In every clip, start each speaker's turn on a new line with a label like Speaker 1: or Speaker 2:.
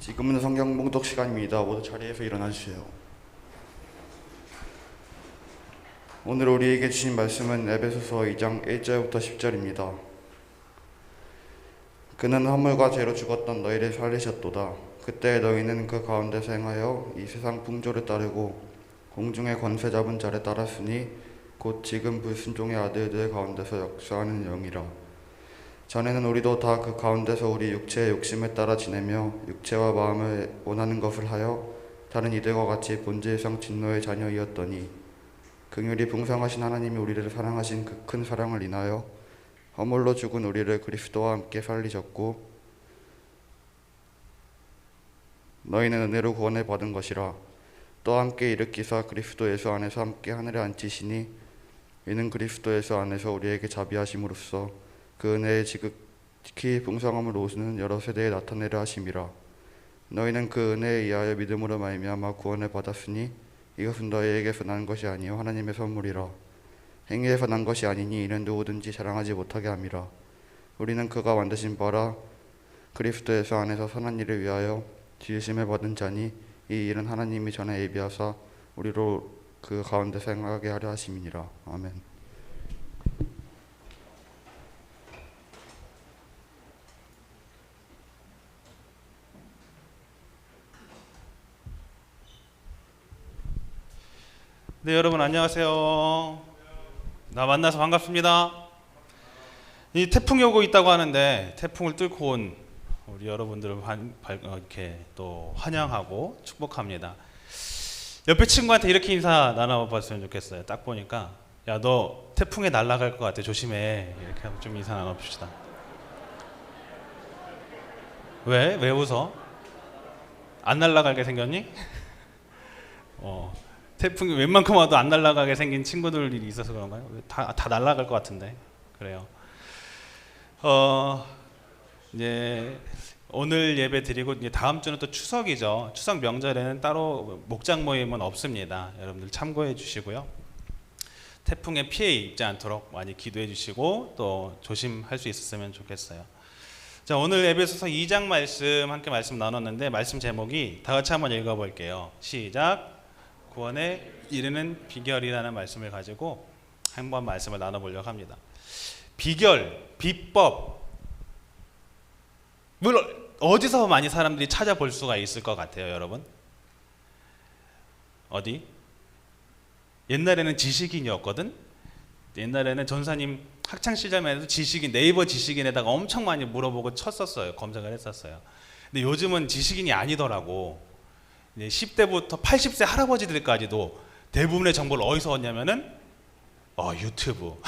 Speaker 1: 지금은 성경 봉독 시간입니다. 모두 자리에서 일어나주세요. 오늘 우리에게 주신 말씀은 에베소서 2장 1절부터 10절입니다. 그는 허물과 죄로 죽었던 너희를 살리셨도다. 그때 너희는 그 가운데서 행하여 이 세상 풍조를 따르고 공중의 권세 잡은 자를 따랐으니 곧 지금 불순종의 아들들 가운데서 역사하는 영이라. 전에는 우리도 다 그 가운데서 우리 육체의 욕심을 따라 지내며 육체와 마음을 원하는 것을 하여 다른 이들과 같이 본질상 진노의 자녀이었더니 긍휼이 풍성하신 하나님이 우리를 사랑하신 그 큰 사랑을 인하여 허물로 죽은 우리를 그리스도와 함께 살리셨고 너희는 은혜로 구원을 받은 것이라. 또 함께 일으키사 그리스도 예수 안에서 함께 하늘에 앉히시니 이는 그리스도 예수 안에서 우리에게 자비하심으로써 그 은혜의 지극히 풍성함을 오시는 여러 세대에 나타내려 하심이라. 너희는 그 은혜에 의하여 믿음으로 말미암아 구원을 받았으니 이것은 너희에게서 난 것이 아니요 하나님의 선물이라. 행위에서 난 것이 아니니 이는 누구든지 자랑하지 못하게 함이라. 우리는 그가 만드신 바라 그리스도 예수 안에서 선한 일을 위하여 지으심을 받은 자니 이 일은 하나님이 전에 예비하사 우리로 그 가운데서 행하게 하려 하심이니라. 아멘.
Speaker 2: 네, 여러분 안녕하세요. 나 만나서 반갑습니다. 이 태풍이 오고 있다고 하는데 태풍을 뚫고 온 우리 여러분들을 이렇게 또 환영하고 축복합니다. 옆에 친구한테 이렇게 인사 나눠봤으면 좋겠어요. 딱 보니까 야, 너 태풍에 날아갈 것 같아. 조심해. 이렇게 하고 좀 인사 나눠봅시다. 왜? 왜 웃어? 안 날아가게 생겼니? 태풍이 웬만큼 와도 안 날아가게 생긴 친구들이 있어서 그런가요? 다 날아갈 것 같은데. 그래요. 이제 오늘 예배 드리고 이제 다음 주는 또 추석이죠. 추석 명절에는 따로 목장 모임은 없습니다. 여러분들 참고해 주시고요. 태풍에 피해 입지 않도록 많이 기도해 주시고 또 조심할 수 있었으면 좋겠어요. 자, 오늘 에베소서 2장 함께 말씀 나눴는데 말씀 제목이 다 같이 한번 읽어볼게요. 시작. 구원에 이르는 비결이라는 말씀을 가지고 한번 말씀을 나눠보려고 합니다. 비결, 비법, 물론 어디서 많이 사람들이 찾아볼 수가 있을 것 같아요, 여러분? 어디? 옛날에는 지식인이었거든. 옛날에는 전사님 학창 시절만 해도 지식인, 네이버 지식인에다가 엄청 많이 물어보고 쳤었어요. 검색을 했었어요. 근데 요즘은 지식인이 아니더라고. 10대부터 80세 할아버지들까지도 대부분의 정보를 어디서 얻냐면은 유튜브.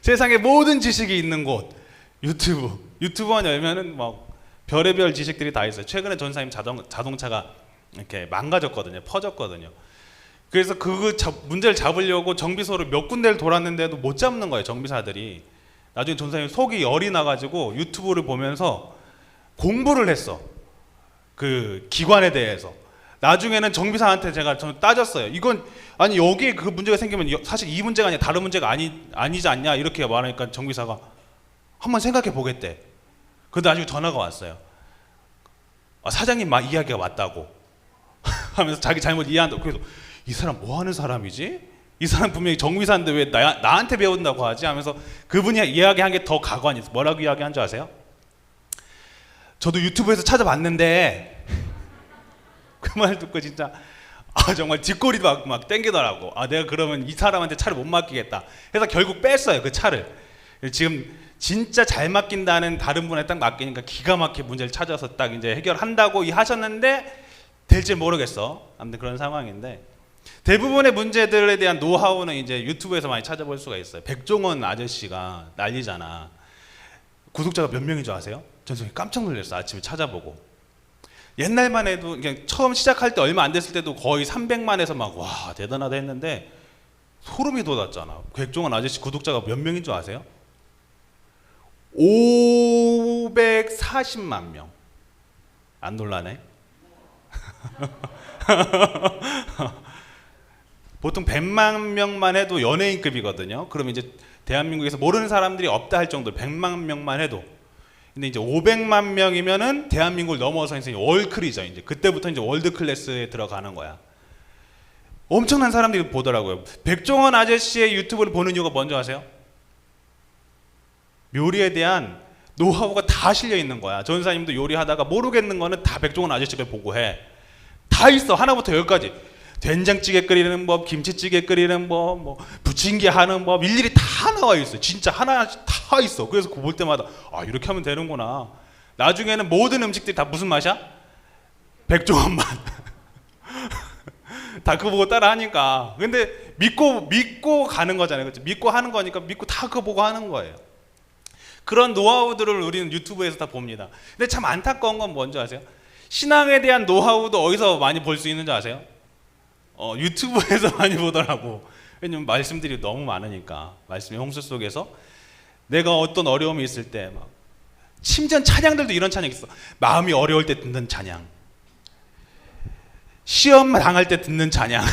Speaker 2: 세상의 모든 지식이 있는 곳 유튜브. 유튜브만 열면은 막 별의별 지식들이 다 있어요. 최근에 전사님 자동차가 이렇게 망가졌거든요. 퍼졌거든요. 그래서 문제를 잡으려고 정비소를 몇 군데를 돌았는데도 못 잡는 거예요. 정비사들이. 나중에 전사님 속이 열이 나가지고 유튜브를 보면서 공부를 했어. 그 기관에 대해서. 나중에는 정비사한테 제가 따졌어요. 이건 아니 여기에 그 문제가 생기면 사실 이 문제가 아니라 다른 문제가 아니지 않냐 이렇게 말하니까 정비사가 한번 생각해 보겠대. 그런데 나중에 전화가 왔어요. 사장님 이야기가 맞다고 하면서 자기 잘못 이해한다고. 그래서 이 사람 뭐 하는 사람이지? 이 사람 분명히 정비사인데 왜 나한테 배운다고 하지? 하면서 그분이 이야기한 게 더 가관이 있어요. 뭐라고 이야기한 줄 아세요? 저도 유튜브에서 찾아봤는데 그 말 듣고 진짜 정말 뒷골이 막 땡기더라고. 내가 그러면 이 사람한테 차를 못 맡기겠다. 그래서 결국 뺐어요, 그 차를. 지금 진짜 잘 맡긴다는 다른 분에 딱 맡기니까 기가 막히게 문제를 찾아서 딱 이제 해결한다고 하셨는데 될지 모르겠어. 아무튼 그런 상황인데 대부분의 문제들에 대한 노하우는 이제 유튜브에서 많이 찾아볼 수가 있어요. 백종원 아저씨가 난리잖아. 구독자가 몇 명인 줄 아세요? 전 깜짝 놀랐어. 아침에 찾아보고. 옛날만 해도 그냥 처음 시작할 때 얼마 안 됐을 때도 거의 300만에서 막 와 대단하다 했는데 소름이 돋았잖아. 백종원 아저씨 구독자가 몇 명인 줄 아세요? 540만 명. 안 놀라네? 보통 100만 명만 해도 연예인급이거든요. 그럼 이제 대한민국에서 모르는 사람들이 없다 할 정도로 100만 명만 해도 근데 이제 500만 명이면은 대한민국을 넘어서 이제 월클이죠. 이제 그때부터 이제 월드 클래스에 들어가는 거야. 엄청난 사람들이 보더라고요. 백종원 아저씨의 유튜브를 보는 이유가 뭔지 아세요? 요리에 대한 노하우가 다 실려 있는 거야. 전사님도 요리하다가 모르겠는 거는 다 백종원 아저씨가 보고 해. 다 있어. 하나부터 열까지. 된장찌개 끓이는 법, 김치찌개 끓이는 법, 뭐 부침개 하는 법 일일이 다 나와 있어. 진짜 하나씩 다 있어. 그래서 그거 볼 때마다 아 이렇게 하면 되는구나. 나중에는 모든 음식들이 다 무슨 맛이야? 백종원 맛. 다 그거 보고 따라 하니까. 근데 믿고 가는 거잖아요. 그렇죠? 믿고 하는 거니까 믿고 다 그거 보고 하는 거예요. 그런 노하우들을 우리는 유튜브에서 다 봅니다. 근데 참 안타까운 건 뭔지 아세요? 신앙에 대한 노하우도 어디서 많이 볼 수 있는지 아세요? 유튜브에서 많이 보더라고. 왜냐면 말씀들이 너무 많으니까. 말씀의 홍수 속에서 내가 어떤 어려움이 있을 때 막 심지어 찬양들도 이런 찬양 있어. 마음이 어려울 때 듣는 찬양, 시험 당할 때 듣는 찬양,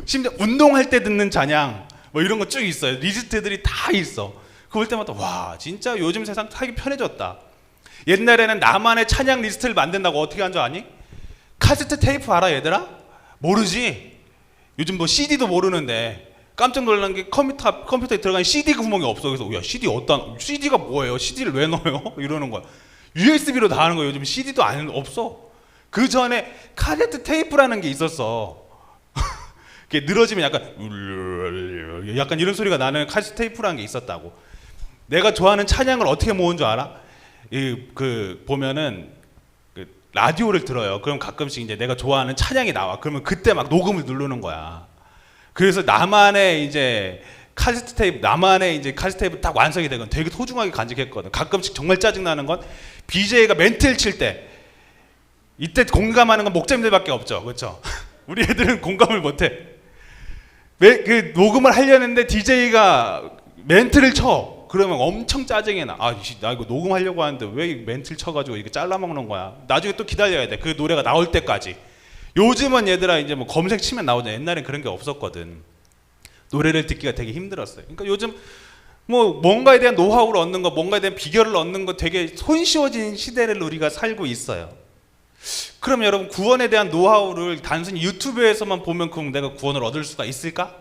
Speaker 2: 심지어 운동할 때 듣는 찬양, 뭐 이런 거 쭉 있어요. 리스트들이 다 있어. 그거 볼 때마다 와 진짜 요즘 세상 살기 편해졌다. 옛날에는 나만의 찬양 리스트를 만든다고 어떻게 한 줄 아니? 카세트 테이프 알아 얘들아? 모르지? 요즘 뭐 CD도 모르는데 깜짝 놀란 게 컴퓨터에 들어간 CD 구멍이 없어. 그래서 야 CD가 뭐예요? CD를 왜 넣어요? 이러는 거야. USB로 다 하는 거야. 요즘 CD도 없어. 그 전에 카세트 테이프라는 게 있었어. 그게 늘어지면 약간 이런 소리가 나는 카세트 테이프라는 게 있었다고. 내가 좋아하는 찬양을 어떻게 모은 줄 알아? 보면은 라디오를 들어요. 그럼 가끔씩 이제 내가 좋아하는 찬양이 나와. 그러면 그때 막 녹음을 누르는 거야. 그래서 나만의 이제 카세트 테이프 딱 완성이 되건 되게 소중하게 간직했거든. 가끔씩 정말 짜증나는 건 BJ가 멘트를 칠 때 이때 공감하는 건 목자님들밖에 없죠. 그렇죠? 우리 애들은 공감을 못해. 그 녹음을 하려는데 DJ가 멘트를 쳐. 그러면 엄청 짜증이 나. 나 이거 녹음하려고 하는데 왜 멘트를 쳐가지고 이렇게 잘라먹는 거야. 나중에 또 기다려야 돼. 그 노래가 나올 때까지. 요즘은 얘들아 이제 뭐 검색 치면 나오잖아. 옛날엔 그런 게 없었거든. 노래를 듣기가 되게 힘들었어요. 그러니까 요즘 뭐 뭔가에 대한 노하우를 얻는 거, 뭔가에 대한 비결을 얻는 거 되게 손쉬워진 시대를 우리가 살고 있어요. 그럼 여러분 구원에 대한 노하우를 단순히 유튜브에서만 보면 그럼 내가 구원을 얻을 수가 있을까?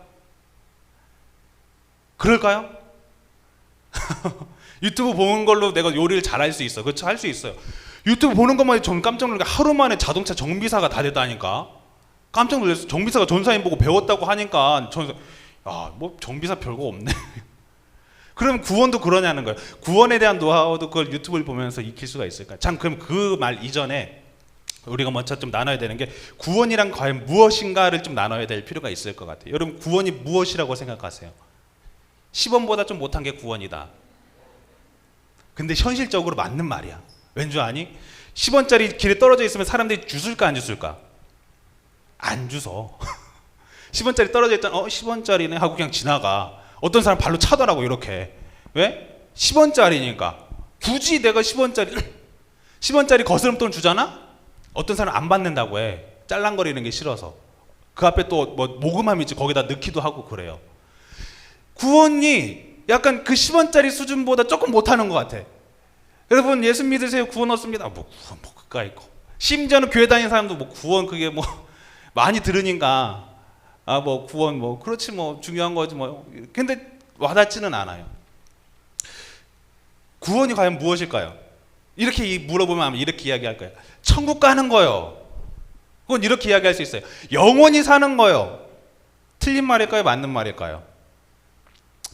Speaker 2: 그럴까요? 유튜브 보는 걸로 내가 요리를 잘할 수 있어. 그렇죠? 할 수 있어요. 유튜브 보는 것만 해도 전 깜짝 놀란 게 하루 만에 자동차 정비사가 다 됐다니까. 깜짝 놀랐어. 정비사가 전사님 보고 배웠다고 하니까 뭐 정비사 별거 없네. 그럼 구원도 그러냐는 거예요. 구원에 대한 노하우도 그걸 유튜브를 보면서 익힐 수가 있을까? 참 그럼 그 말 이전에 우리가 먼저 좀 나눠야 되는 게 구원이란 과연 무엇인가를 좀 나눠야 될 필요가 있을 것 같아요. 여러분 구원이 무엇이라고 생각하세요? 10원보다 좀 못한 게 구원이다. 근데 현실적으로 맞는 말이야. 왠 줄 아니? 10원짜리 길에 떨어져 있으면 사람들이 주술까 안 주술까? 안 주서. 10원짜리 떨어져 있잖아. 10원짜리네 하고 그냥 지나가. 어떤 사람 발로 차더라고 이렇게. 왜? 10원짜리니까. 굳이 내가 10원짜리 거스름돈 주잖아? 어떤 사람 안 받는다고 해. 짤랑거리는 게 싫어서. 그 앞에 또 뭐 모금함 있지 거기다 넣기도 하고 그래요. 구원이 약간 그 10원짜리 수준보다 조금 못하는 것 같아. 여러분 예수 믿으세요? 구원 얻습니다. 뭐 구원 뭐 그까 있고. 심지어는 교회 다니는 사람도 뭐 구원 그게 뭐 많이 들으니까 뭐 구원 뭐 그렇지 뭐 중요한 거지 뭐. 근데 와닿지는 않아요. 구원이 과연 무엇일까요? 이렇게 물어보면 이렇게 이야기할 거예요. 천국 가는 거요. 그건 이렇게 이야기할 수 있어요. 영원히 사는 거요. 틀린 말일까요? 맞는 말일까요?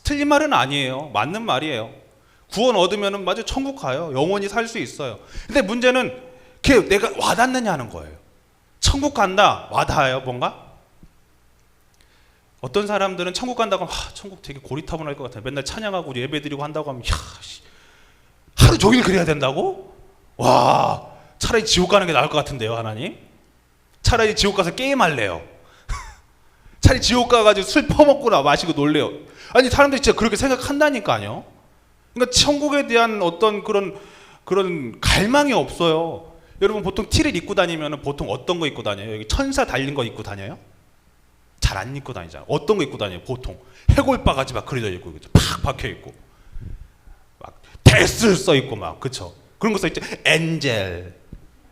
Speaker 2: 틀린 말은 아니에요. 맞는 말이에요. 구원 얻으면 맞아 천국 가요. 영원히 살 수 있어요. 근데 문제는 그게 내가 와닿느냐는 거예요. 천국 간다. 와닿아요 뭔가? 어떤 사람들은 천국 간다고 하면 천국 되게 고리타분할 것 같아요. 맨날 찬양하고 예배드리고 한다고 하면 하루 종일 그래야 된다고? 와 차라리 지옥 가는 게 나을 것 같은데요 하나님? 차라리 지옥 가서 게임할래요. 차라리 지옥 가가지고 술 퍼먹고 마시고 놀래요. 아니 사람들이 진짜 그렇게 생각한다니까요. 그러니까 천국에 대한 어떤 그런 갈망이 없어요. 여러분 보통 티를 입고 다니면 보통 어떤 거 입고 다녀요? 여기 천사 달린 거 입고 다녀요? 잘 안 입고 다니잖아. 어떤 거 입고 다녀요? 보통 해골바가지 막 그려져 있고 팍 박혀 있고 막 데스 써 있고 막 그쵸? 그런 거 써 있죠. 엔젤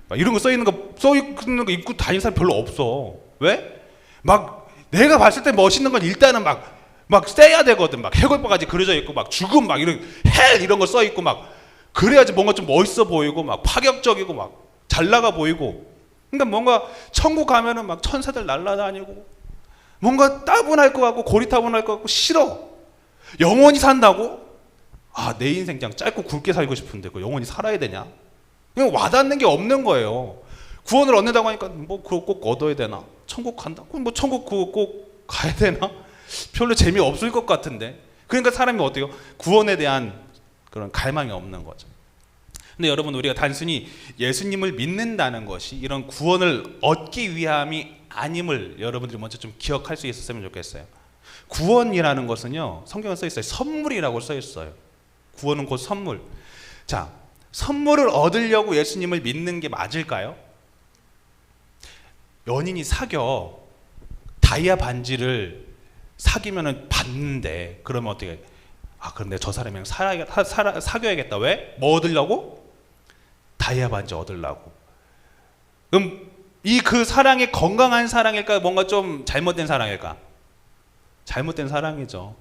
Speaker 2: 막 이런 거 써 있는 거 입고 다니는 사람 별로 없어. 왜? 막 내가 봤을 때 멋있는 건 일단은 막 세야 되거든. 막 해골바가지 그려져 있고 막 죽음 막 이런 헬 이런 거 써 있고 막 그래야지 뭔가 좀 멋있어 보이고 막 파격적이고 막 잘 나가 보이고. 그러니까 뭔가 천국 가면은 막 천사들 날아다니고 뭔가 따분할 것 같고 고리타분할 것 같고 싫어. 영원히 산다고? 아, 내 인생 그냥 짧고 굵게 살고 싶은데 그 영원히 살아야 되냐? 그냥 와닿는 게 없는 거예요. 구원을 얻는다고 하니까 뭐 그거 꼭 얻어야 되나? 천국 간다? 그럼 뭐 천국 그거 꼭 가야 되나? 별로 재미없을 것 같은데. 그러니까 사람이 어때요? 구원에 대한 그런 갈망이 없는 거죠. 근데 여러분, 우리가 단순히 예수님을 믿는다는 것이 이런 구원을 얻기 위함이 아님을 여러분들이 먼저 좀 기억할 수 있었으면 좋겠어요. 구원이라는 것은요, 성경에 써 있어요. 선물이라고 써 있어요. 구원은 곧 선물. 자, 선물을 얻으려고 예수님을 믿는 게 맞을까요? 연인이 사겨 다이아 반지를 사귀면은 받는데 그러면 어떻게 해? 아, 그럼 내가 저 사람이랑 사귀어야겠다. 왜? 뭐 얻으려고? 다이아 반지 얻으려고. 그럼 그 사랑이 건강한 사랑일까? 뭔가 좀 잘못된 사랑일까? 잘못된 사랑이죠.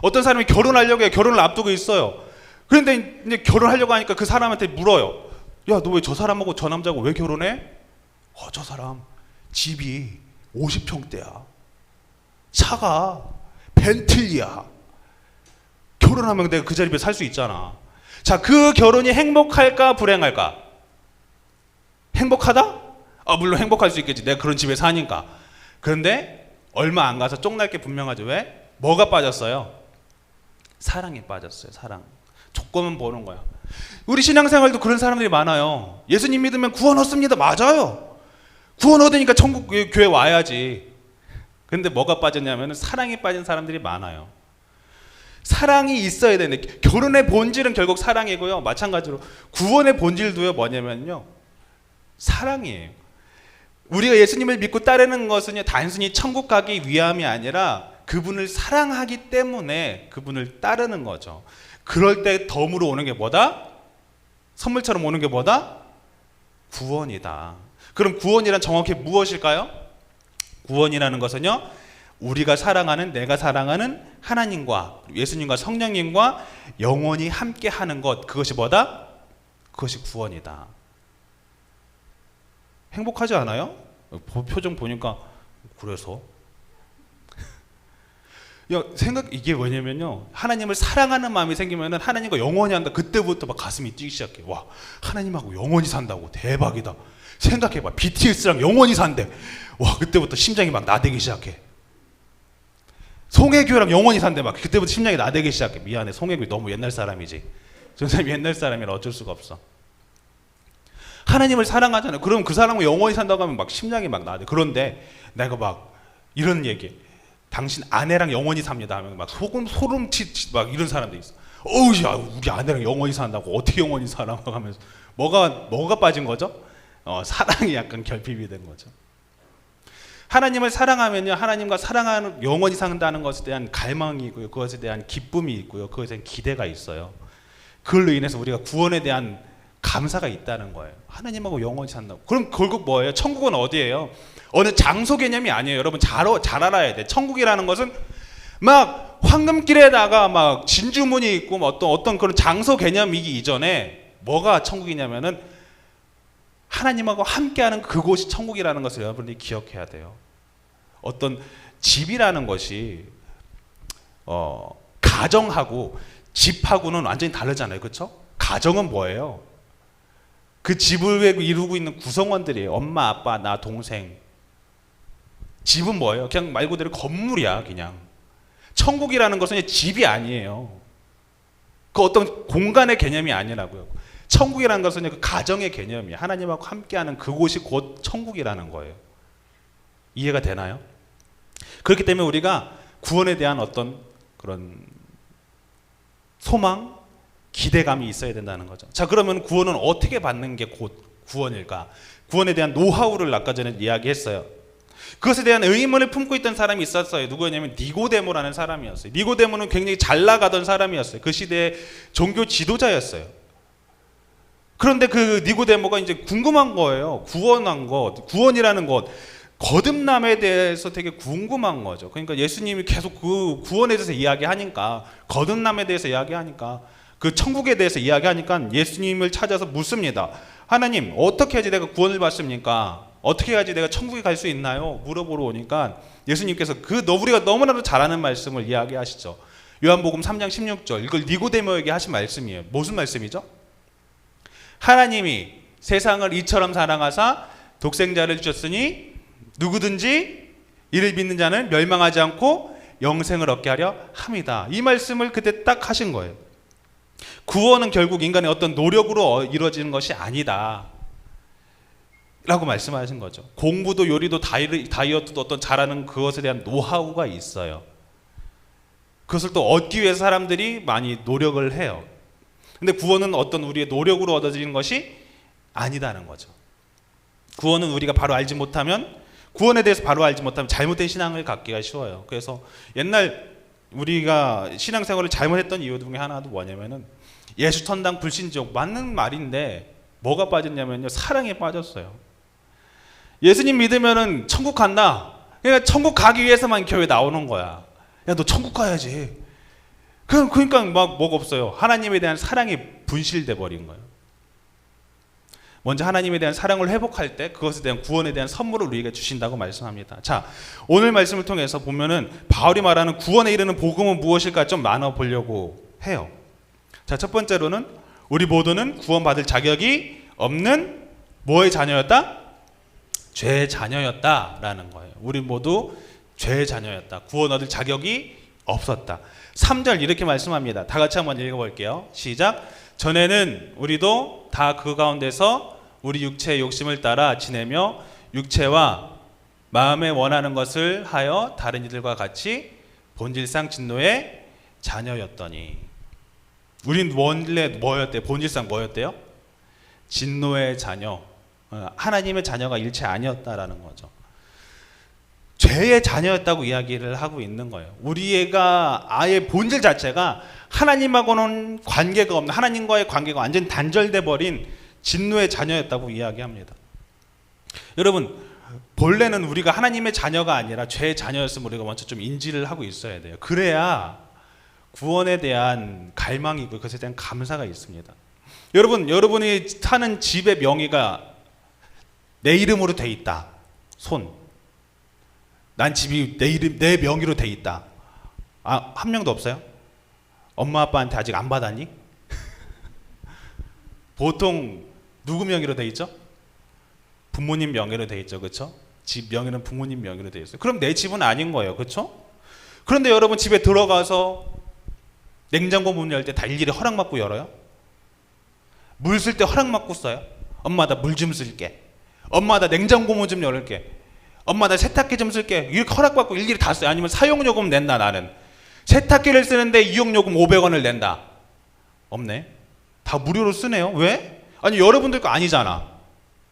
Speaker 2: 어떤 사람이 결혼하려고 해요. 결혼을 앞두고 있어요. 그런데 이제 결혼하려고 하니까 그 사람한테 물어요. 야, 너 왜 저 사람하고 저 남자하고 왜 결혼해? 저 사람 집이 50평대야. 차가 벤틀리야. 결혼하면 내가 그 자리에 살 수 있잖아. 자, 그 결혼이 행복할까 불행할까? 행복하다? 물론 행복할 수 있겠지. 내가 그런 집에 사니까. 그런데 얼마 안 가서 쫑날 게 분명하죠. 왜? 뭐가 빠졌어요? 사랑이 빠졌어요. 사랑. 조건만 보는 거야. 우리 신앙생활도 그런 사람들이 많아요. 예수님 믿으면 구원 얻습니다. 맞아요. 구원 얻으니까 천국 교회 와야지. 근데 뭐가 빠졌냐면 사랑이 빠진 사람들이 많아요. 사랑이 있어야 되는데, 결혼의 본질은 결국 사랑이고요. 마찬가지로 구원의 본질도요, 뭐냐면요, 사랑이에요. 우리가 예수님을 믿고 따르는 것은요, 단순히 천국 가기 위함이 아니라 그분을 사랑하기 때문에 그분을 따르는 거죠. 그럴 때 덤으로 오는 게 뭐다? 선물처럼 오는 게 뭐다? 구원이다. 그럼 구원이란 정확히 무엇일까요? 구원이라는 것은요, 우리가 사랑하는, 내가 사랑하는 하나님과 예수님과 성령님과 영원히 함께 하는 것, 그것이 뭐다? 그것이 구원이다. 행복하지 않아요? 표정 보니까 그래서 이게 뭐냐면요, 하나님을 사랑하는 마음이 생기면 하나님과 영원히 한다. 그때부터 막 가슴이 뛰기 시작해. 와, 하나님하고 영원히 산다고? 대박이다. 생각해봐. BTS랑 영원히 산대. 와, 그때부터 심장이 막 나대기 시작해. 송혜교랑 영원히 산대. 막 그때부터 심장이 나대기 시작해. 미안해, 송혜교 너무 옛날 사람이지. 저 사람이 옛날 사람이라 어쩔 수가 없어. 하나님을 사랑하잖아요. 그럼 그 사람과 영원히 산다고 하면 막 심장이 막 나대. 그런데 내가 막 이런 얘기, 당신 아내랑 영원히 삽니다 하면 막 소름 막 이런 사람도 있어. 야, 우리 아내랑 영원히 산다고 어떻게 영원히 살아? 하면서 뭐가 빠진 거죠? 사랑이 약간 결핍이 된 거죠. 하나님을 사랑하면요, 하나님과 사랑하는, 영원히 산다는 것에 대한 갈망이 있고요, 그것에 대한 기쁨이 있고요, 그것에 대한 기대가 있어요. 그걸로 인해서 우리가 구원에 대한 감사가 있다는 거예요. 하나님하고 영원히 산다고. 그럼 결국 뭐예요? 천국은 어디예요? 어느 장소 개념이 아니에요. 여러분 잘 알아야 돼. 천국이라는 것은 막 황금길에다가 막 진주문이 있고 어떤 그런 장소 개념이기 이전에 뭐가 천국이냐면은 하나님하고 함께하는 그곳이 천국이라는 것을 여러분들이 기억해야 돼요. 어떤 집이라는 것이 가정하고 집하고는 완전히 다르잖아요. 그렇죠? 가정은 뭐예요? 그 집을 이루고 있는 구성원들이에요. 엄마, 아빠, 나, 동생. 집은 뭐예요? 그냥 말 그대로 건물이야, 그냥. 천국이라는 것은 집이 아니에요. 그 어떤 공간의 개념이 아니라고요. 천국이라는 것은 그 가정의 개념이에요. 하나님하고 함께하는 그곳이 곧 천국이라는 거예요. 이해가 되나요? 그렇기 때문에 우리가 구원에 대한 어떤 그런 소망, 기대감이 있어야 된다는 거죠. 자, 그러면 구원은 어떻게 받는 게 곧 구원일까? 구원에 대한 노하우를 아까 전에 이야기했어요. 그것에 대한 의문을 품고 있던 사람이 있었어요. 누구였냐면 니고데모라는 사람이었어요. 니고데모는 굉장히 잘 나가던 사람이었어요. 그 시대의 종교 지도자였어요. 그런데 그 니고데모가 이제 궁금한 거예요. 구원이라는 것, 거듭남에 대해서 되게 궁금한 거죠. 그러니까 예수님이 계속 그 구원에 대해서 이야기하니까, 거듭남에 대해서 이야기하니까, 그 천국에 대해서 이야기하니까 예수님을 찾아서 묻습니다. 하나님, 어떻게 해야지 내가 구원을 받습니까? 어떻게 해야지 내가 천국에 갈 수 있나요? 물어보러 오니까 예수님께서 우리가 너무나도 잘 아는 말씀을 이야기하시죠. 요한복음 3장 16절, 이걸 니고데모에게 하신 말씀이에요. 무슨 말씀이죠? 하나님이 세상을 이처럼 사랑하사 독생자를 주셨으니 누구든지 이를 믿는 자는 멸망하지 않고 영생을 얻게 하려 함이다. 이 말씀을 그때 딱 하신 거예요. 구원은 결국 인간의 어떤 노력으로 이루어지는 것이 아니다 라고 말씀하신 거죠. 공부도 요리도 다이어트도 어떤 잘하는 그것에 대한 노하우가 있어요. 그것을 또 얻기 위해서 사람들이 많이 노력을 해요. 근데 구원은 어떤 우리의 노력으로 얻어지는 것이 아니다는 거죠. 구원은 우리가 바로 알지 못하면, 구원에 대해서 바로 알지 못하면 잘못된 신앙을 갖기가 쉬워요. 그래서 옛날 우리가 신앙생활을 잘못했던 이유 중에 하나도 뭐냐면은, 예수 천당 불신족, 맞는 말인데 뭐가 빠졌냐면요, 사랑에 빠졌어요. 예수님 믿으면은 천국 간다. 그러니까 천국 가기 위해서만 교회 나오는 거야. 야, 너 천국 가야지. 그러니까 막 뭐가 없어요. 하나님에 대한 사랑이 분실돼 버린 거예요. 먼저 하나님에 대한 사랑을 회복할 때 그것에 대한 구원에 대한 선물을 우리에게 주신다고 말씀합니다. 자, 오늘 말씀을 통해서 보면은 바울이 말하는 구원에 이르는 복음은 무엇일까 좀 나눠 보려고 해요. 자, 첫 번째로는 우리 모두는 구원받을 자격이 없는 뭐의 자녀였다? 죄의 자녀였다라는 거예요. 우리 모두 죄의 자녀였다. 구원 얻을 자격이 없었다. 3절 이렇게 말씀합니다. 다 같이 한번 읽어볼게요. 시작. 전에는 우리도 다 그 가운데서 우리 육체의 욕심을 따라 지내며 육체와 마음에 원하는 것을 하여 다른 이들과 같이 본질상 진노의 자녀였더니. 우린 원래 뭐였대요? 본질상 뭐였대요? 진노의 자녀. 하나님의 자녀가 일체 아니었다라는 거죠. 죄의 자녀였다고 이야기를 하고 있는 거예요. 우리가 아예 본질 자체가 하나님하고는 관계가 없는, 하나님과의 관계가 완전히 단절돼 버린 진노의 자녀였다고 이야기합니다. 여러분, 본래는 우리가 하나님의 자녀가 아니라 죄의 자녀였음을 우리가 먼저 좀 인지를 하고 있어야 돼요. 그래야 구원에 대한 갈망이 있고 그것에 대한 감사가 있습니다. 여러분이 사는 집의 명의가 내 이름으로 돼 있다. 난 집이 내 명의로 돼 있다. 한 명도 없어요? 엄마 아빠한테 아직 안 받았니? 보통 누구 명의로 돼 있죠? 부모님 명의로 돼 있죠. 그렇죠? 집 명의는 부모님 명의로 돼 있어요. 그럼 내 집은 아닌 거예요. 그렇죠? 그런데 여러분 집에 들어가서 냉장고 문 열 때 다 일일이 허락받고 열어요? 물 쓸 때 허락받고 써요? 엄마 나 물 좀 쓸게. 엄마 나 냉장고 문 좀 열을게. 엄마 나 세탁기 좀 쓸게. 이렇게 허락받고 일일이 다 써요. 아니면 사용요금 낸다. 나는 세탁기를 쓰는데 이용요금 500원을 낸다. 없네. 다 무료로 쓰네요. 왜? 아니 여러분들 거 아니잖아.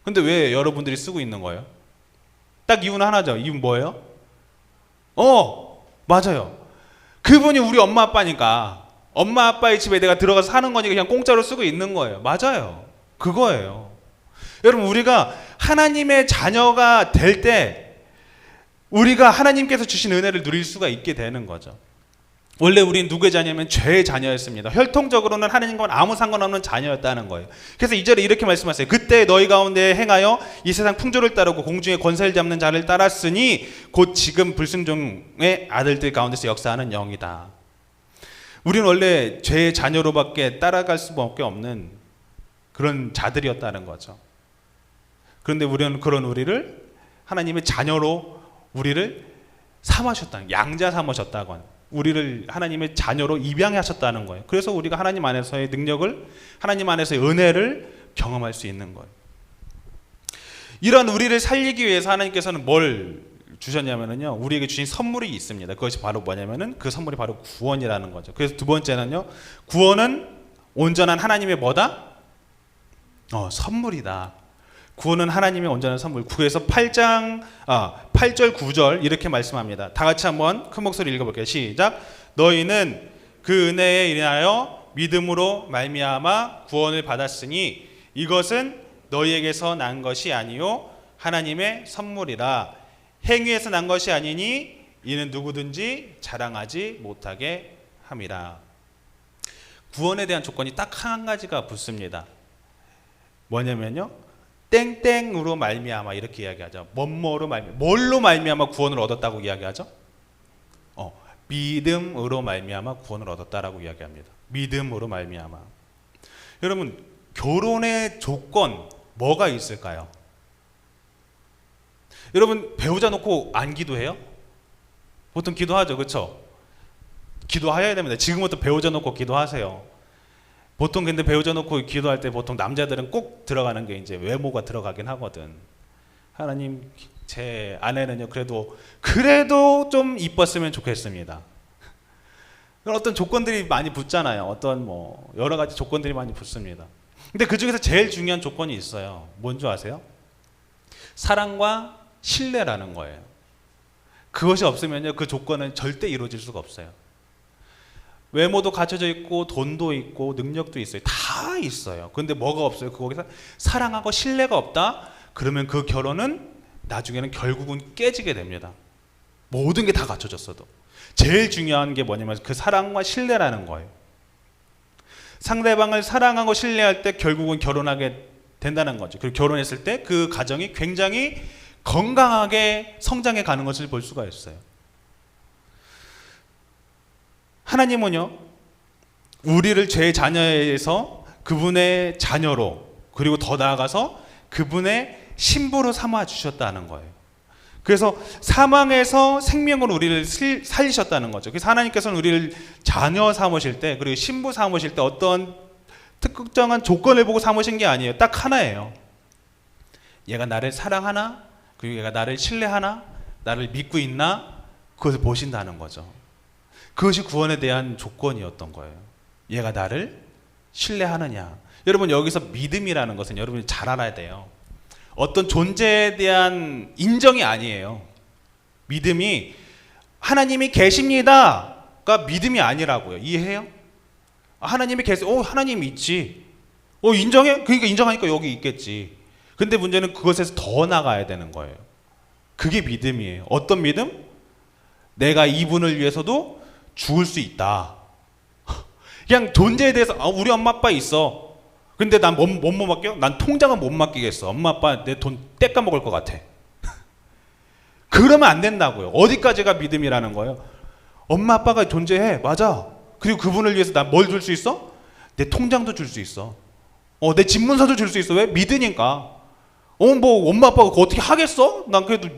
Speaker 2: 근데 왜 여러분들이 쓰고 있는 거예요? 딱 이유는 하나죠. 이유는 뭐예요? 맞아요. 그분이 우리 엄마 아빠니까, 엄마 아빠의 집에 내가 들어가서 사는 거니까 그냥 공짜로 쓰고 있는 거예요. 맞아요. 그거예요. 여러분, 우리가 하나님의 자녀가 될 때 우리가 하나님께서 주신 은혜를 누릴 수가 있게 되는 거죠. 원래 우리는 누구의 자녀냐면 죄의 자녀였습니다. 혈통적으로는 하나님과는 아무 상관없는 자녀였다는 거예요. 그래서 2절에 이렇게 말씀하세요. 그때 너희 가운데 행하여 이 세상 풍조를 따르고 공중의 권세를 잡는 자를 따랐으니 곧 지금 불순종의 아들들 가운데서 역사하는 영이다. 우리는 원래 죄의 자녀로밖에 따라갈 수밖에 없는 그런 자들이었다는 거죠. 그런데 우리는 그런 우리를 하나님의 자녀로 우리를 삼으셨다는, 양자 삼으셨다고, 우리를 하나님의 자녀로 입양하셨다는 거예요. 그래서 우리가 하나님 안에서의 능력을, 하나님 안에서의 은혜를 경험할 수 있는 거예요. 이런 우리를 살리기 위해서 하나님께서는 뭘 주셨냐면요, 우리에게 주신 선물이 있습니다. 그것이 바로 뭐냐면은 그 선물이 바로 구원이라는 거죠. 그래서 두 번째는요, 구원은 온전한 하나님의 뭐다? 선물이다. 구원은 하나님의 온전한 선물. 구에서 8절 9절 이렇게 말씀합니다. 다 같이 한번 큰 목소리 읽어볼게요. 시작. 너희는 그 은혜에 인하여 믿음으로 말미암아 구원을 받았으니 이것은 너희에게서 난 것이 아니요 하나님의 선물이라. 행위에서 난 것이 아니니 이는 누구든지 자랑하지 못하게 함이라. 구원에 대한 조건이 딱 한 가지가 붙습니다. 뭐냐면요, 땡땡으로 말미암아 이렇게 이야기하죠. 뭐뭐로 말미암아. 뭘로 말미암아 구원을 얻었다고 이야기하죠? 믿음으로 말미암아 구원을 얻었다라고 이야기합니다. 믿음으로 말미암아. 여러분, 결혼의 조건 뭐가 있을까요? 여러분, 배우자 놓고 안 기도해요? 보통 기도하죠, 그렇죠? 기도하셔야 됩니다. 지금부터 배우자 놓고 기도하세요. 보통 근데 배우자 놓고 기도할 때 보통 남자들은 꼭 들어가는 게 이제 외모가 들어가긴 하거든. 하나님, 제 아내는요 그래도 좀 이뻤으면 좋겠습니다. 어떤 조건들이 많이 붙잖아요. 어떤 뭐 여러 가지 조건들이 많이 붙습니다. 근데 그 중에서 제일 중요한 조건이 있어요. 뭔지 아세요? 사랑과 신뢰라는 거예요. 그것이 없으면요 그 조건은 절대 이루어질 수가 없어요. 외모도 갖춰져 있고 돈도 있고 능력도 있어요. 다 있어요. 그런데 뭐가 없어요? 거기서 사랑하고 신뢰가 없다? 그러면 그 결혼은 나중에는 결국은 깨지게 됩니다. 모든 게 다 갖춰졌어도. 제일 중요한 게 뭐냐면 그 사랑과 신뢰라는 거예요. 상대방을 사랑하고 신뢰할 때 결국은 결혼하게 된다는 거죠. 그리고 결혼했을 때 그 가정이 굉장히 건강하게 성장해 가는 것을 볼 수가 있어요. 하나님은요, 우리를 죄의 자녀에서 그분의 자녀로, 그리고 더 나아가서 그분의 신부로 삼아 주셨다는 거예요. 그래서 사망에서 생명으로 우리를 살리셨다는 거죠. 그래서 하나님께서는 우리를 자녀 삼으실 때, 그리고 신부 삼으실 때 어떤 특정한 조건을 보고 삼으신 게 아니에요. 딱 하나예요. 얘가 나를 사랑하나? 그리고 얘가 나를 신뢰하나? 나를 믿고 있나? 그것을 보신다는 거죠. 그것이 구원에 대한 조건이었던 거예요. 얘가 나를 신뢰하느냐. 여러분, 여기서 믿음이라는 것은 여러분이 잘 알아야 돼요. 어떤 존재에 대한 인정이 아니에요. 믿음이 하나님이 계십니다가 믿음이 아니라고요. 이해해요? 하나님이 하나님이 있지. 인정해? 그러니까 인정하니까 여기 있겠지. 근데 문제는 그것에서 더 나가야 되는 거예요. 그게 믿음이에요. 어떤 믿음? 내가 이분을 위해서도 죽을 수 있다. 그냥 존재에 대해서 우리 엄마 아빠 있어. 근데 난 못 맡겨? 난 통장은 못 맡기겠어. 엄마 아빠 내 돈 떼까 먹을 것 같아. 그러면 안 된다고요. 어디까지가 믿음이라는 거예요? 엄마 아빠가 존재해. 맞아. 그리고 그분을 위해서 난 뭘 줄 수 있어? 내 통장도 줄 수 있어. 내 집문서도 줄 수 있어. 왜? 믿으니까. 뭐 엄마 아빠가 그거 어떻게 하겠어? 난 그래도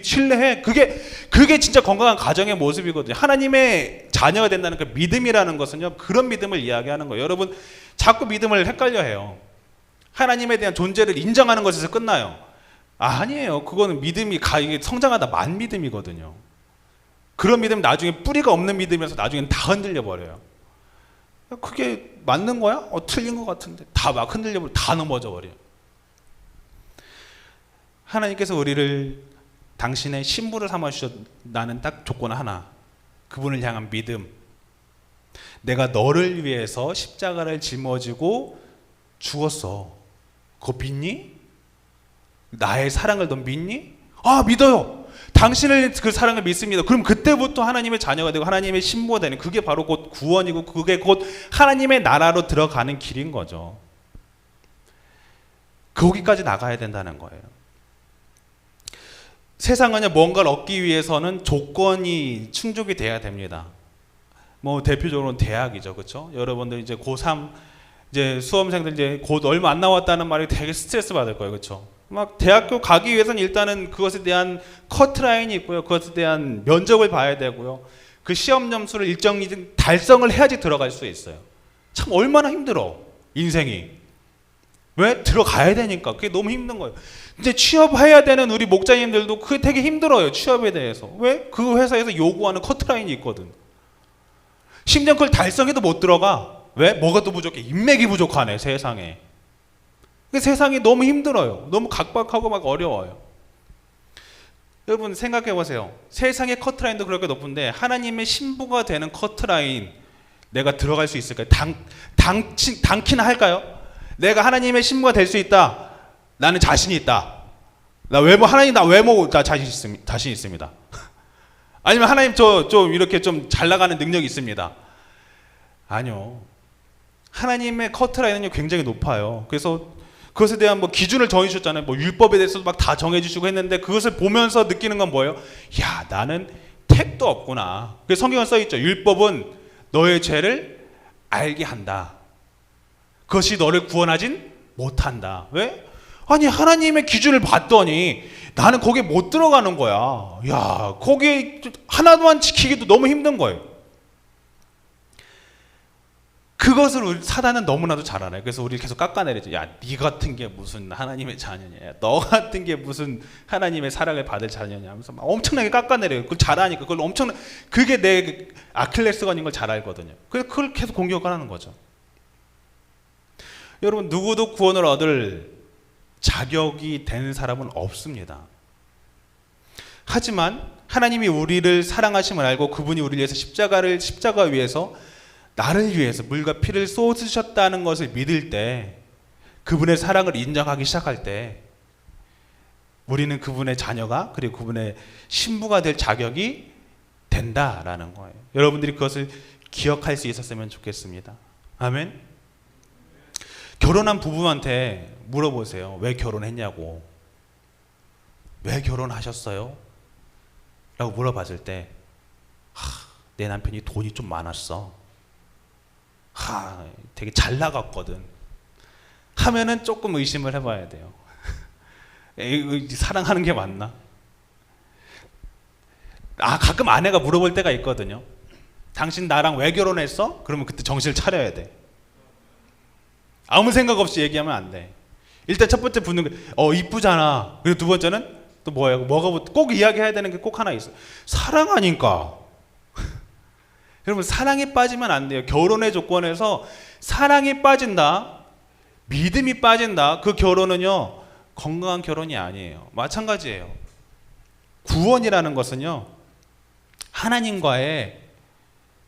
Speaker 2: 신뢰해. 그게 진짜 건강한 가정의 모습이거든요. 하나님의 자녀가 된다는 그 믿음이라는 것은요, 그런 믿음을 이야기하는 거예요. 여러분, 자꾸 믿음을 헷갈려 해요. 하나님에 대한 존재를 인정하는 것에서 끝나요. 아니에요. 그거는 믿음이 이게 성장하다 만믿음이거든요. 그런 믿음 나중에 뿌리가 없는 믿음이라서 나중엔 다 흔들려 버려요. 그게 맞는 거야? 틀린 것 같은데. 다 막 흔들려 버려. 다 넘어져 버려요. 하나님께서 우리를 당신의 신부를 삼아 주셨다는 딱 조건 하나. 그분을 향한 믿음. 내가 너를 위해서 십자가를 짊어지고 죽었어. 그거 믿니? 나의 사랑을 넌 믿니? 믿어요. 당신을 그 사랑을 믿습니다. 그럼 그때부터 하나님의 자녀가 되고 하나님의 신부가 되는, 그게 바로 곧 구원이고 그게 곧 하나님의 나라로 들어가는 길인 거죠. 거기까지 나가야 된다는 거예요. 세상은요, 뭔가를 얻기 위해서는 조건이 충족이 돼야 됩니다. 뭐 대표적으로는 대학이죠, 그렇죠? 여러분들 이제 고3 이제 수험생들 이제 곧 얼마 안 남았다는 말이 되게 스트레스 받을 거예요, 그렇죠? 막 대학교 가기 위해서는 일단은 그것에 대한 커트라인이 있고요, 그것에 대한 면접을 봐야 되고요, 그 시험 점수를 일정 달성을 해야지 들어갈 수 있어요. 참 얼마나 힘들어 인생이. 왜? 들어가야 되니까. 그게 너무 힘든 거예요. 이제 취업해야 되는 우리 목자님들도 그게 되게 힘들어요. 취업에 대해서. 왜? 그 회사에서 요구하는 커트라인이 있거든. 심지어 그걸 달성해도 못 들어가. 왜? 뭐가 또 부족해? 인맥이 부족하네, 세상에. 세상이 너무 힘들어요. 너무 각박하고 막 어려워요. 여러분 생각해 보세요. 세상의 커트라인도 그렇게 높은데 하나님의 신부가 되는 커트라인 내가 들어갈 수 있을까요? 당키나 할까요? 내가 하나님의 신부가 될 수 있다. 나는 자신이 있다. 하나님 나 외모 자신 있습니다. 아니면 하나님 좀 이렇게 좀 잘 나가는 능력이 있습니다. 아니요. 하나님의 커트라인은 굉장히 높아요. 그래서 그것에 대한 기준을 정해주셨잖아요. 율법에 대해서도 막 다 정해주시고 했는데 그것을 보면서 느끼는 건 뭐예요? 야, 나는 택도 없구나. 그래서 성경에 써있죠. 율법은 너의 죄를 알게 한다. 그것이 너를 구원하진 못한다. 왜? 아니, 하나님의 기준을 봤더니 나는 거기에 못 들어가는 거야. 야, 거기에 하나만 지키기도 너무 힘든 거예요. 그것을 사단은 너무나도 잘 알아요. 그래서 우리를 계속 깎아내리죠. 야, 네 같은 게 무슨 하나님의 자녀냐? 야, 너 같은 게 무슨 하나님의 사랑을 받을 자녀냐? 하면서 막 엄청나게 깎아내려요. 그걸 잘 아니까. 그게 내 아킬레스건인 걸 잘 알거든요. 그래서 그걸 계속 공격을 하는 거죠. 여러분, 누구도 구원을 얻을 자격이 된 사람은 없습니다. 하지만 하나님이 우리를 사랑하심을 알고 그분이 우리를 위해서 십자가 위에서 나를 위해서 물과 피를 쏟으셨다는 것을 믿을 때, 그분의 사랑을 인정하기 시작할 때 우리는 그분의 자녀가, 그리고 그분의 신부가 될 자격이 된다라는 거예요. 여러분들이 그것을 기억할 수 있었으면 좋겠습니다. 아멘. 결혼한 부부한테 물어보세요. 왜 결혼했냐고. 왜 결혼하셨어요? 라고 물어봤을 때, 내 남편이 돈이 좀 많았어. 되게 잘 나갔거든. 하면은 조금 의심을 해봐야 돼요. 사랑하는 게 맞나? 가끔 아내가 물어볼 때가 있거든요. 당신 나랑 왜 결혼했어? 그러면 그때 정신을 차려야 돼. 아무 생각 없이 얘기하면 안 돼. 일단 첫 번째 붙는 게 이쁘잖아. 그리고 두 번째는 또 뭐예요? 꼭 이야기해야 되는 게 꼭 하나 있어. 사랑하니까. 여러분, 사랑에 빠지면 안 돼요. 결혼의 조건에서 사랑이 빠진다, 믿음이 빠진다, 그 결혼은요 건강한 결혼이 아니에요. 마찬가지예요. 구원이라는 것은요 하나님과의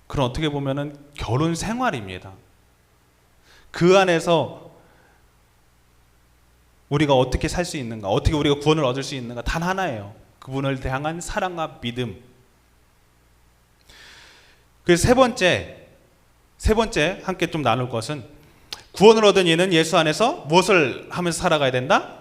Speaker 2: 그런 어떻게 보면은 결혼 생활입니다. 그 안에서 우리가 어떻게 살 수 있는가, 어떻게 우리가 구원을 얻을 수 있는가, 단 하나예요. 그분을 향한 사랑과 믿음. 그래서 세 번째 함께 좀 나눌 것은, 구원을 얻은 이는 예수 안에서 무엇을 하면서 살아가야 된다?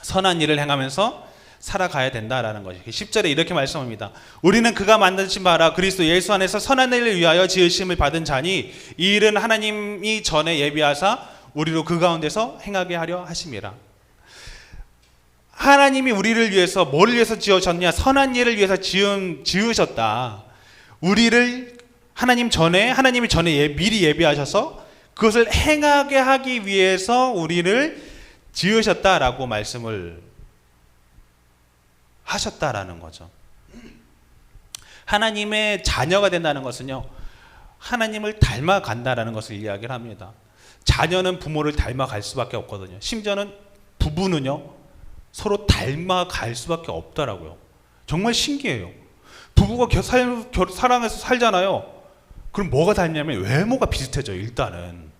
Speaker 2: 선한 일을 행하면서 살아가야 된다라는 것이 10절에 이렇게 말씀합니다. 우리는 그가 만드신 바라 그리스도 예수 안에서 선한 일을 위하여 지으심을 받은 자니 이 일은 하나님이 전에 예비하사 우리로 그 가운데서 행하게 하려 하심이라. 하나님이 우리를 위해서 뭐를 위해서 지으셨냐? 선한 일을 위해서 지으셨다. 우리를 하나님이 전에 미리 예비하셔서 그것을 행하게 하기 위해서 우리를 지으셨다라고 말씀을 하셨다라는 거죠. 하나님의 자녀가 된다는 것은요, 하나님을 닮아간다라는 것을 이야기를 합니다. 자녀는 부모를 닮아갈 수밖에 없거든요. 심지어는 부부는요 서로 닮아갈 수밖에 없더라고요. 정말 신기해요. 부부가 사랑해서 살잖아요. 그럼 뭐가 닮냐면 외모가 비슷해져요. 일단은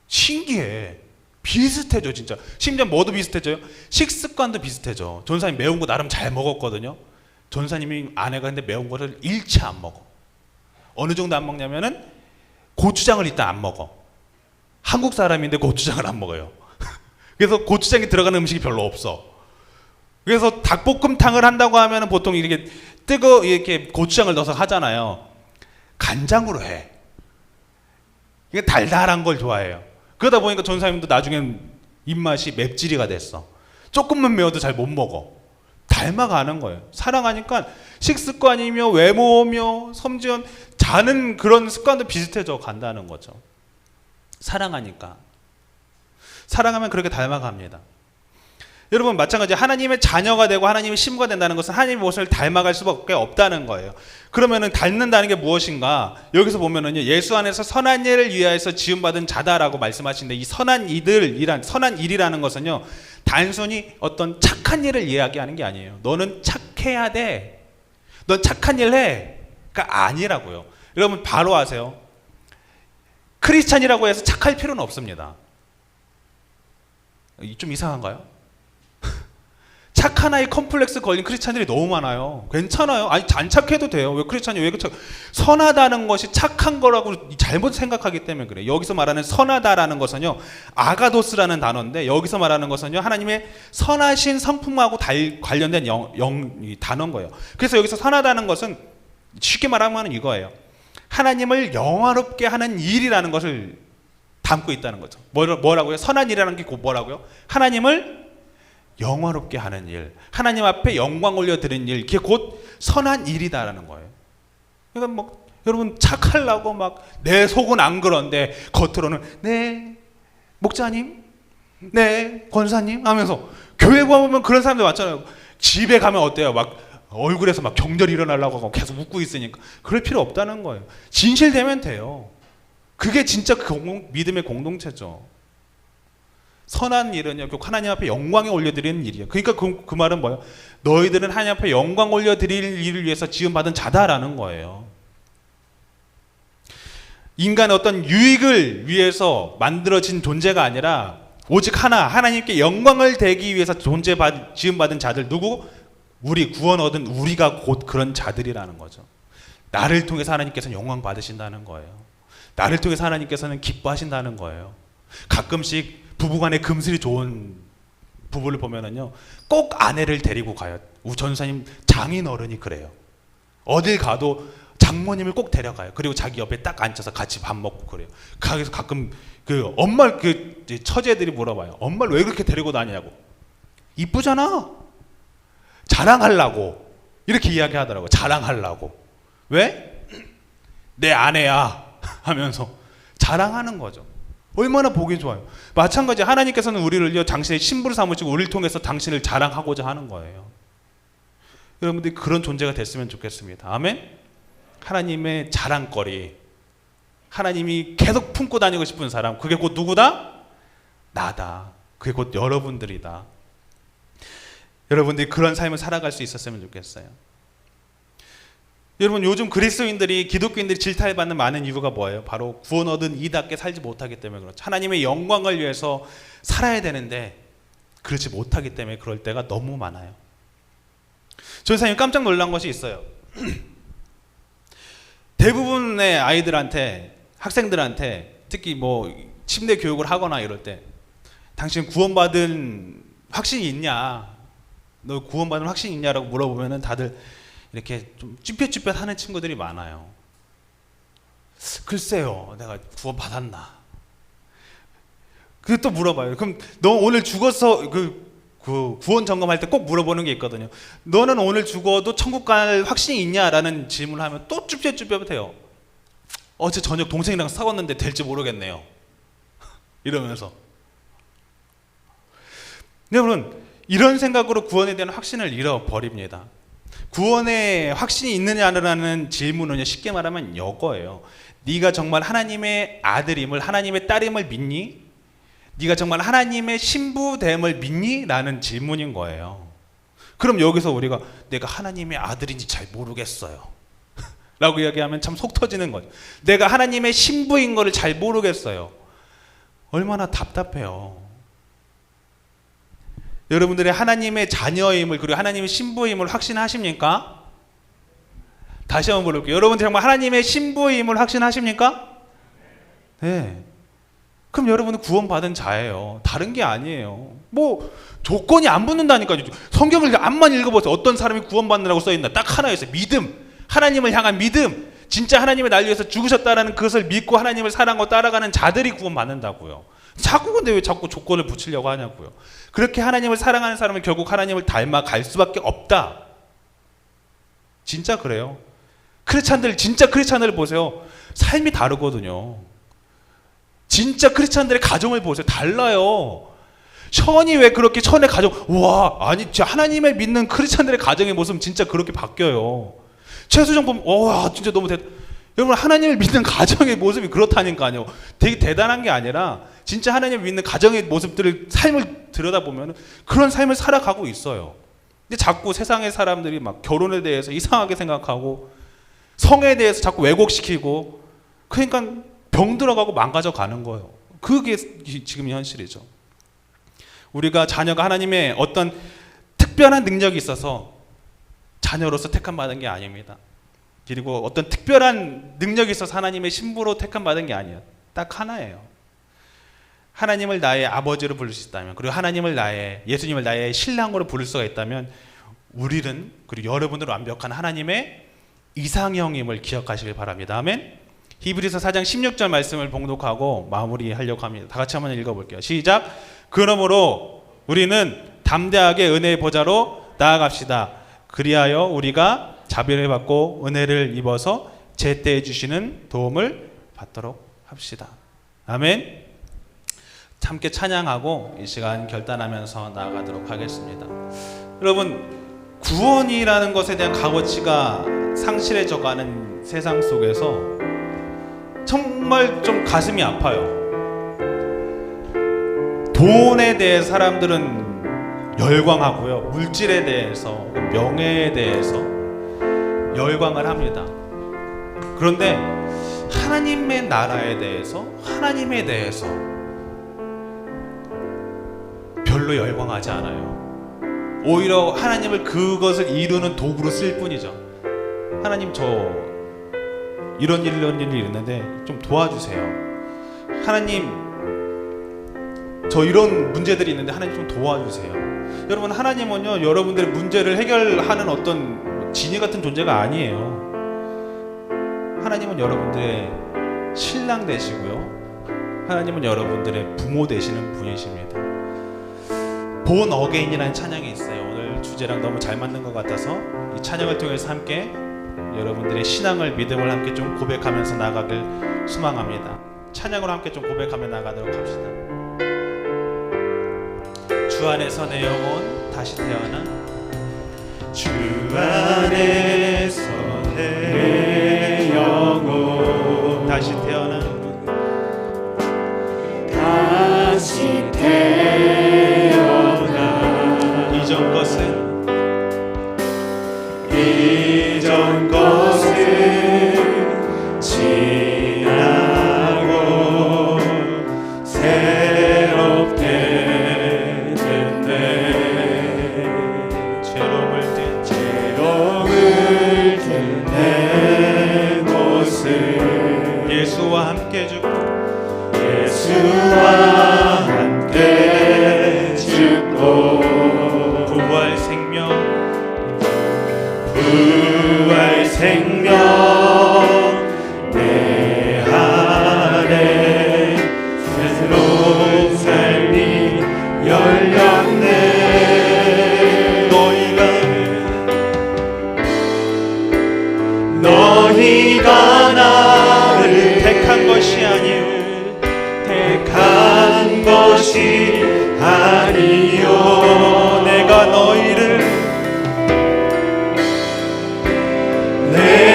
Speaker 2: 신기해. 비슷해져 진짜. 심지어 뭐도 비슷해져요? 식습관도 비슷해져. 전사님 매운 거 나름 잘 먹었거든요. 전사님이 아내가 근데 매운 거를 일체 안 먹어. 어느 정도 안 먹냐면은 고추장을 일단 안 먹어. 한국 사람인데 고추장을 안 먹어요. 그래서 고추장이 들어가는 음식이 별로 없어. 그래서 닭볶음탕을 한다고 하면은 보통 이렇게 이렇게 고추장을 넣어서 하잖아요. 간장으로 해. 이게 달달한 걸 좋아해요. 그러다 보니까 전사님도 나중엔 입맛이 맵찔이가 됐어. 조금만 매워도 잘 못 먹어. 닮아가는 거예요. 사랑하니까 식습관이며 외모며 섬지연 자는 그런 습관도 비슷해져 간다는 거죠. 사랑하니까. 사랑하면 그렇게 닮아갑니다. 여러분 마찬가지 하나님의 자녀가 되고 하나님의 신부가 된다는 것은 하나님의 모습을 닮아갈 수밖에 없다는 거예요. 그러면은 닮는다는 게 무엇인가? 여기서 보면은요, 예수 안에서 선한 일을 위하여서 지음받은 자다라고 말씀하시는데, 이 선한 일이라는 것은요, 단순히 어떤 착한 일을 이야기하는 게 아니에요. 너는 착해야 돼. 넌 착한 일 해. 그러니까 아니라고요. 여러분 바로 아세요. 크리스찬이라고 해서 착할 필요는 없습니다. 좀 이상한가요? 착한 아이 컴플렉스 걸린 크리스찬들이 너무 많아요. 괜찮아요. 아니 안 착해도 돼요. 왜 크리스찬이 왜 착? 선하다는 것이 착한 거라고 잘못 생각하기 때문에 그래요. 여기서 말하는 선하다라는 것은요, 아가도스라는 단어인데, 여기서 말하는 것은요, 하나님의 선하신 성품하고 관련된 단어인 거예요. 그래서 여기서 선하다는 것은 쉽게 말하면 이거예요. 하나님을 영화롭게 하는 일이라는 것을 담고 있다는 거죠. 뭐라고요? 선한 일이라는 게 뭐라고요? 하나님을 영화롭게 하는 일, 하나님 앞에 영광 올려드리는 일, 그게 곧 선한 일이다라는 거예요. 그러니까 뭐 여러분 착하려고 막 내 속은 안 그런데 겉으로는 네 목사님, 네 권사님 하면서 교회 가보면 그런 사람들 많잖아요. 집에 가면 어때요? 막 얼굴에서 막 경절이 일어나려고 하고 계속 웃고 있으니까. 그럴 필요 없다는 거예요. 진실되면 돼요. 그게 진짜 믿음의 공동체죠. 선한 일은요, 결국 하나님 앞에 영광에 올려드리는 일이에요. 그러니까 그 말은 뭐예요? 너희들은 하나님 앞에 영광 올려드릴 일을 위해서 지음받은 자다라는 거예요. 인간의 어떤 유익을 위해서 만들어진 존재가 아니라 오직 하나님께 영광을 대기 위해서 지음받은 자들. 누구? 우리 구원 얻은 우리가 곧 그런 자들이라는 거죠. 나를 통해서 하나님께서는 영광 받으신다는 거예요. 나를 통해서 하나님께서는 기뻐하신다는 거예요. 가끔씩 부부간에 금슬이 좋은 부부를 보면은요, 꼭 아내를 데리고 가요. 우리 전사님 장인 어른이 그래요. 어딜 가도 장모님을 꼭 데려가요. 그리고 자기 옆에 딱 앉아서 같이 밥 먹고 그래요. 거기서 가끔 엄마 처제들이 물어봐요. 엄마를 왜 그렇게 데리고 다니냐고. 이쁘잖아. 자랑하려고 이렇게 이야기하더라고요. 자랑하려고. 왜? 내 아내야 하면서 자랑하는 거죠. 얼마나 보기 좋아요. 마찬가지 하나님께서는 우리를요, 당신의 신부로 삼으시고 우리를 통해서 당신을 자랑하고자 하는 거예요. 여러분들이 그런 존재가 됐으면 좋겠습니다. 아멘? 하나님의 자랑거리, 하나님이 계속 품고 다니고 싶은 사람, 그게 곧 누구다? 나다. 그게 곧 여러분들이다. 여러분들이 그런 삶을 살아갈 수 있었으면 좋겠어요. 여러분 요즘 그리스도인들이, 기독교인들이 질타를 받는 많은 이유가 뭐예요? 바로 구원 얻은 이답게 살지 못하기 때문에 그렇죠. 하나님의 영광을 위해서 살아야 되는데 그렇지 못하기 때문에 그럴 때가 너무 많아요. 전사님 깜짝 놀란 것이 있어요. 대부분의 아이들한테, 학생들한테 특히 뭐 침대 교육을 하거나 이럴 때 당신 구원받은 확신이 있냐? 너 구원받은 확신이 있냐라고 물어보면은 다들 이렇게 좀 쭈뼛쭈뼛 하는 친구들이 많아요. 글쎄요, 내가 구원 받았나? 그 또 물어봐요. 그럼 너 오늘 죽어서 그 구원 점검할 때 꼭 물어보는 게 있거든요. 너는 오늘 죽어도 천국 갈 확신이 있냐라는 질문을 하면 또 쭈뼛쭈뼛 해요. 어제 저녁 동생이랑 싸웠는데 될지 모르겠네요. 이러면서. 여러분 이런 생각으로 구원에 대한 확신을 잃어버립니다. 구원에 확신이 있느냐라는 질문은 쉽게 말하면 이거예요. 네가 정말 하나님의 아들임을, 하나님의 딸임을 믿니? 네가 정말 하나님의 신부됨을 믿니? 라는 질문인 거예요. 그럼 여기서 우리가 내가 하나님의 아들인지 잘 모르겠어요 라고 이야기하면 참 속 터지는 거죠. 내가 하나님의 신부인 거를 잘 모르겠어요. 얼마나 답답해요. 여러분들의 하나님의 자녀임을, 그리고 하나님의 신부임을 확신하십니까? 다시 한번 물어볼게요. 여러분들 정말 하나님의 신부임을 확신하십니까? 네. 그럼 여러분은 구원받은 자예요. 다른 게 아니에요. 뭐 조건이 안 붙는다니까요. 성경을 암만 읽어보세요. 어떤 사람이 구원받느라고 써있나? 딱 하나 있어요. 믿음. 하나님을 향한 믿음. 진짜 하나님의 날 위해서 죽으셨다는 그것을 믿고 하나님을 사랑하고 따라가는 자들이 구원받는다고요. 자꾸 근데 왜 자꾸 조건을 붙이려고 하냐고요. 그렇게 하나님을 사랑하는 사람은 결국 하나님을 닮아갈 수밖에 없다. 진짜 그래요. 진짜 크리스찬들 보세요. 삶이 다르거든요. 진짜 크리스찬들의 가정을 보세요. 달라요. 천이 왜 그렇게 천의 가정, 와, 아니 진짜 하나님을 믿는 크리스찬들의 가정의 모습은 진짜 그렇게 바뀌어요. 최수정 보면 와 진짜 너무 여러분 하나님을 믿는 가정의 모습이 그렇다니까요. 되게 대단한 게 아니라 진짜 하나님을 믿는 가정의 모습들을 삶을 들여다보면 그런 삶을 살아가고 있어요. 근데 자꾸 세상의 사람들이 막 결혼에 대해서 이상하게 생각하고 성에 대해서 자꾸 왜곡시키고 그러니까 병 들어가고 망가져 가는 거예요. 그게 지금 현실이죠. 우리가 자녀가 하나님의 어떤 특별한 능력이 있어서 자녀로서 택함받은 게 아닙니다. 그리고 어떤 특별한 능력이 있어서 하나님의 신부로 택함받은 게 아니에요. 딱 하나예요. 하나님을 나의 아버지로 부를 수 있다면, 그리고 하나님을 예수님을 나의 신랑으로 부를 수가 있다면 우리는, 그리고 여러분들은 완벽한 하나님의 이상형임을 기억하시길 바랍니다. 아멘. 히브리서 4장 16절 말씀을 봉독하고 마무리하려고 합니다. 다 같이 한번 읽어볼게요. 시작. 그러므로 우리는 담대하게 은혜의 보좌로 나아갑시다. 그리하여 우리가 자비를 받고 은혜를 입어서 제때에 주시는 도움을 받도록 합시다. 아멘. 함께 찬양하고 이 시간 결단하면서 나아가도록 하겠습니다. 여러분, 구원이라는 것에 대한 값어치가 상실해져가는 세상 속에서 정말 좀 가슴이 아파요. 돈에 대해 사람들은 열광하고요, 물질에 대해서, 명예에 대해서 열광을 합니다. 그런데 하나님의 나라에 대해서, 하나님에 대해서 별로 열광하지 않아요. 오히려 하나님을 그것을 이루는 도구로 쓸 뿐이죠. 하나님, 저 이런 일이 있는데 좀 도와주세요. 하나님, 저 이런 문제들이 있는데 하나님 좀 도와주세요. 여러분, 하나님은요, 여러분들의 문제를 해결하는 어떤 지니 같은 존재가 아니에요. 하나님은 여러분들의 신랑 되시고요, 하나님은 여러분들의 부모 되시는 분이십니다. 본 어게인이라는 찬양이 있어요. 오늘 주제랑 너무 잘 맞는 것 같아서 이 찬양을 통해서 함께 여러분들의 신앙을, 믿음을 함께 좀 고백하면서 나가길 소망합니다. 찬양으로 함께 좀 고백하며 나가도록 합시다. 주 안에서 내 영혼 다시 태어나, 주 안에서 내 영혼 다시 태어나, 다시 태어나, 이전 것은 지나고 새롭게 됐네. 죄로움을 든 내 모습 예수와 함께 죽고, 예수와 함께 죽고, 부활 생명 내 안에 새로운 삶이 열렸네. 너희가 나를 택한 것이 아니요 내가 너희를 내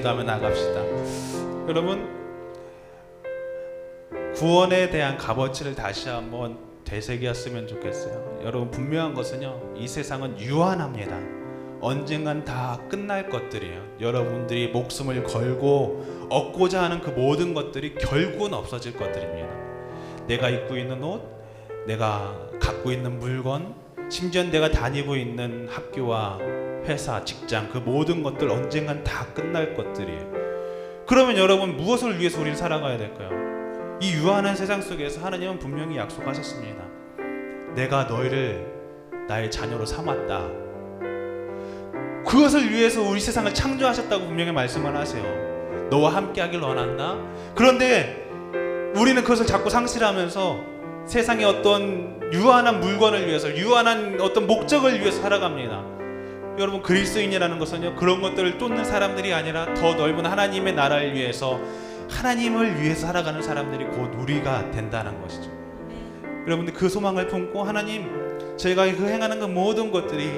Speaker 2: 기도하며 나갑시다. 여러분, 구원에 대한 값어치를 다시 한번 되새겼으면 좋겠어요. 여러분, 분명한 것은요, 이 세상은 유한합니다. 언젠간 다 끝날 것들이에요. 여러분들이 목숨을 걸고 얻고자 하는 그 모든 것들이 결국은 없어질 것들입니다. 내가 입고 있는 옷, 내가 갖고 있는 물건, 심지어 내가 다니고 있는 학교와 회사, 직장, 그 모든 것들 언젠간 다 끝날 것들이에요. 그러면 여러분, 무엇을 위해서 우리는 살아가야 될까요? 이 유한한 세상 속에서 하나님은 분명히 약속하셨습니다. 내가 너희를 나의 자녀로 삼았다. 그것을 위해서 우리 세상을 창조하셨다고 분명히 말씀을 하세요. 너와 함께 하길 원한다. 그런데 우리는 그것을 자꾸 상실하면서 세상의 어떤 유한한 물건을 위해서, 유한한 어떤 목적을 위해서 살아갑니다. 여러분, 그리스도인이라는 것은요, 그런 것들을 쫓는 사람들이 아니라 더 넓은 하나님의 나라를 위해서, 하나님을 위해서 살아가는 사람들이 곧 우리가 된다는 것이죠. 여러분들, 그 소망을 품고 하나님, 저희가 그 행하는 그 모든 것들이,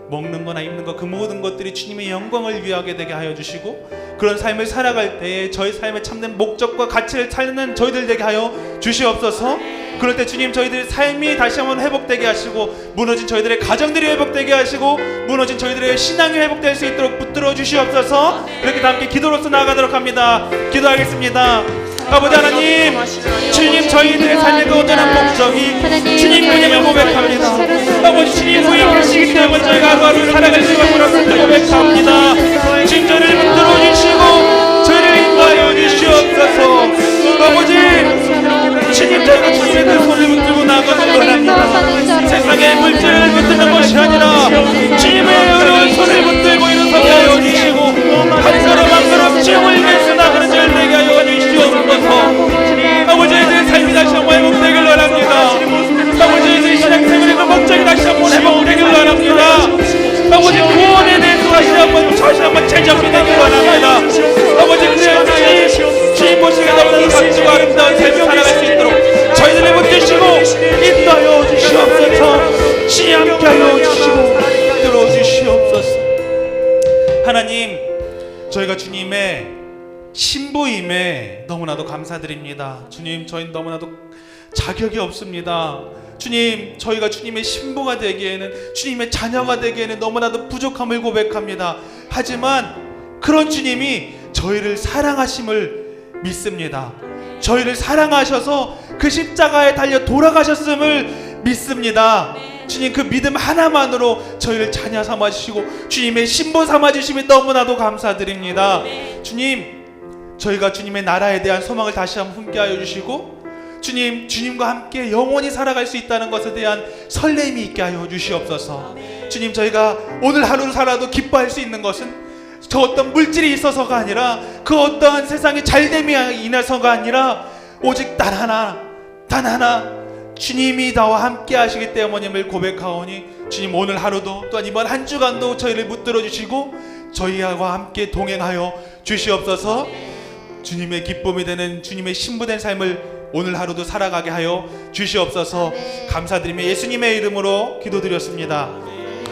Speaker 2: 먹는 거나 입는 거, 그 모든 것들이 주님의 영광을 위하게 되게 하여 주시고, 그런 삶을 살아갈 때에 저희 삶의 참된 목적과 가치를 찾는 저희들 되게 하여 주시옵소서. 그럴 때 주님, 저희들의 삶이 다시 한번 회복되게 하시고, 무너진 저희들의 가정들이 회복되게 하시고, 무너진 저희들의 신앙이 회복될 수 있도록 붙들어 주시옵소서. 이렇게 다 함께 기도로서 나아가도록 합니다. 기도하겠습니다. 아버지 하나님, 주님, 저희들의 삶의 온전한 목적이 주님뿐임을 고백합니다. 아버지, 주님 후에 계시기 때문에 저희가 하루하루 살아갈 수 있는 것을 고백합니다. 주님, 저희를 붙들어 주시고 저희를 인도하여 주시옵소서. 아버지, 주님, 저희가 주님의 그 손을 붙들고 나아가길 원합니다. 세상의 물질을 붙드는 것이 아니라 주님의 어려운 손을 붙들고 일어서게 하여 주시고, 한 걸음 한 걸음 주님을 위해서 나가는 저희를 되게 하여 주시옵소서. 아버지의 삶이 다시 한번 회복되길 원합니다. 아버지의 신앙생활의 그 목적이 다시 한번 회복되길 원합니다. 아버지, 구원에 대해서 다시 한번 재정비 되길 원합니다. 아버지, 그래야 주님 보시기에 너무나도 값지고 아름다운 삶을 살아갈 수 있도록 저희들을 붙드시고 인도하여 주시옵소서. 주님 함께하여 주시고 들어주시옵소서. 하나님, 저희가 주님의 신부임에 너무나도 감사드립니다. 주님, 저희는 너무나도 자격이 없습니다. 주님, 저희가 주님의 신부가 되기에는, 주님의 자녀가 되기에는 너무나도 부족함을 고백합니다. 하지만 그런 주님이 저희를 사랑하심을 믿습니다. 저희를 사랑하셔서 그 십자가에 달려 돌아가셨음을 믿습니다. 주님, 그 믿음 하나만으로 저희를 자녀 삼아주시고 주님의 신부 삼아주심이 너무나도 감사드립니다. 주님, 저희가 주님의 나라에 대한 소망을 다시 한번 품게하여 주시고, 주님, 주님과 함께 영원히 살아갈 수 있다는 것에 대한 설렘이 있게 하여 주시옵소서. 주님, 저희가 오늘 하루를 살아도 기뻐할 수 있는 것은 저 어떤 물질이 있어서가 아니라, 그 어떠한 세상의 잘됨이 인해서가 아니라, 오직 단 하나 주님이 나와 함께 하시기 때문임을 고백하오니, 주님, 오늘 하루도 또한 이번 한 주간도 저희를 붙들어 주시고 저희와 함께 동행하여 주시옵소서. 주님의 기쁨이 되는 주님의 신부된 삶을 오늘 하루도 살아가게 하여 주시옵소서. 감사드리며 예수님의 이름으로 기도드렸습니다.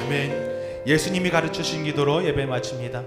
Speaker 2: 아멘. 예수님이 가르치신 기도로 예배 마칩니다.